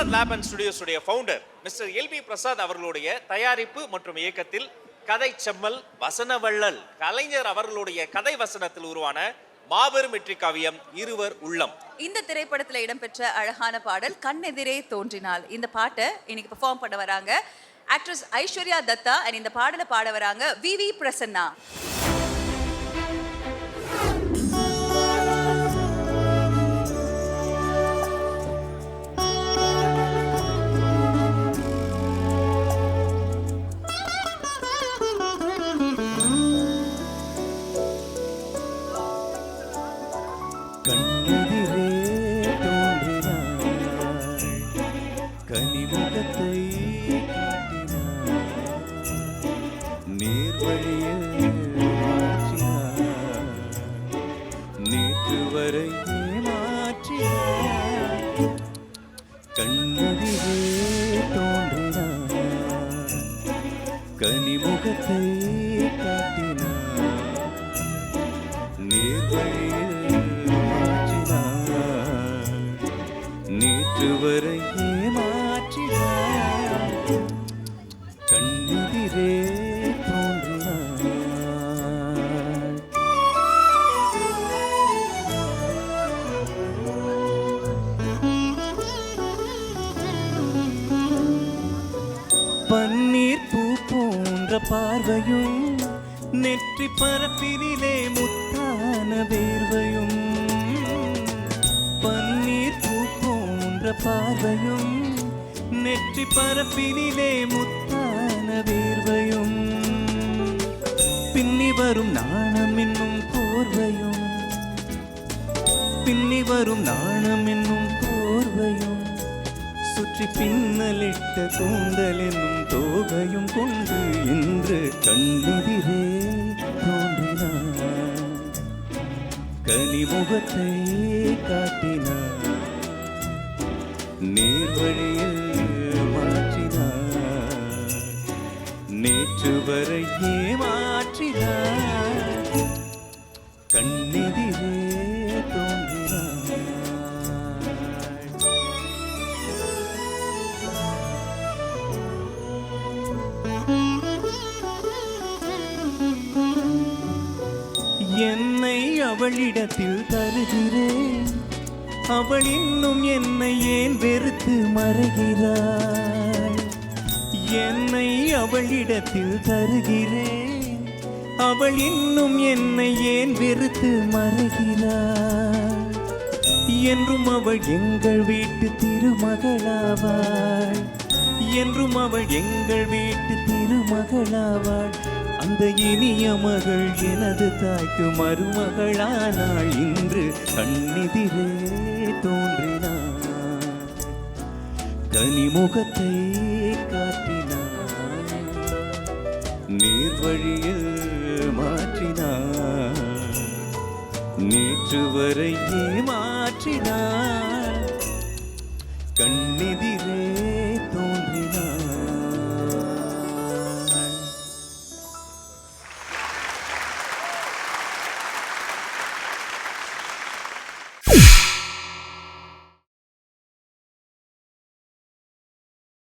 Prasad lab and ஸ்டுடியோஸுடைய founder mister LV Prasad அவர்களுடைய தயாரிப்பு மற்றும் இயக்கத்தில் கதை செம்மல் வசனவள்ளல் கலைஞர் அவர்களுடைய கதை வசனத்தில் உருவான மாபெரும் வெற்றி காவியம் இருவர் உள்ளம். இந்த திரைப்படத்துல இடம்பெற்ற அழகான பாடல் கண்ணெதிரே தோன்றினால். இந்த பாட்டை இன்னைக்கு பெர்ஃபார்ம் பண்ண வராங்க ஆக்ட்ரஸ் ஐஸ்வர்யா தத்தா அண்ட் இந்த பாடலை பாட வராங்க விவி பிரசன்னா. கண்ணெதிரே தோன்றினாள் கனிமுகத்தை காட்டினாள் நேர்வழியில் மாற்றினாள் நேற்று வரை மாற்றினாள். கண்ணெதிரே தோன்றினாள் கனிமுகத்தை காட்டினாள் நேர்வழியில் நேற்று வரை ஏமாற்றினாள். கண்ணெதிரே தோன்றினாள். பன்னீர் பூ போன்ற பார்வையும் நெற்றி பரப்பினிலே முத்தான வேர்வையும் பன்னீர் பூ போன்ற பார்வையும் நெற்றி பரப்பினிலே முத்தான வேர்வையும் பின்னி வரும் நாணம் என்னும் போர்வையும் பின்னி வரும் நாணம் என்னும் போர்வையும் சுற்றி பின்னலிட்ட கூந்தல் என்னும் தோகையும் கொண்டு இன்று கண்ணெதிரே தோன்றினாள் கனிமுகத்தை காட்டினாள் நேர்வழியில் மாற்றினாள் நேற்று வரை ஏமாற்றினாள். கண்ணெதிரே தோன்றினாள். என்னை அவளிடத்தில் தருகிறேன் அவள் இன்னும் என்னை ஏன் வெறுத்து மறைகிறாள். என்னை அவளிடத்தில் தருகிறேன் அவள் இன்னும் என்னை ஏன் வெறுத்து மறைகிறாள். என்றும் அவள் எங்கள் வீட்டு திருமகளாவாள் என்றும் அவள் எங்கள் வீட்டு திருமகளாவாள். அந்த இனிய மகள் எனது தாய்க்கு மருமகளானாள். இன்று கண்ணெதிரே தோன்றினாள் கனிமுகத்தை காட்டினாள் நேர்வழியில் மாற்றினாள் நேற்று வரை ஏமாற்றினாள். கண்ணெதிரே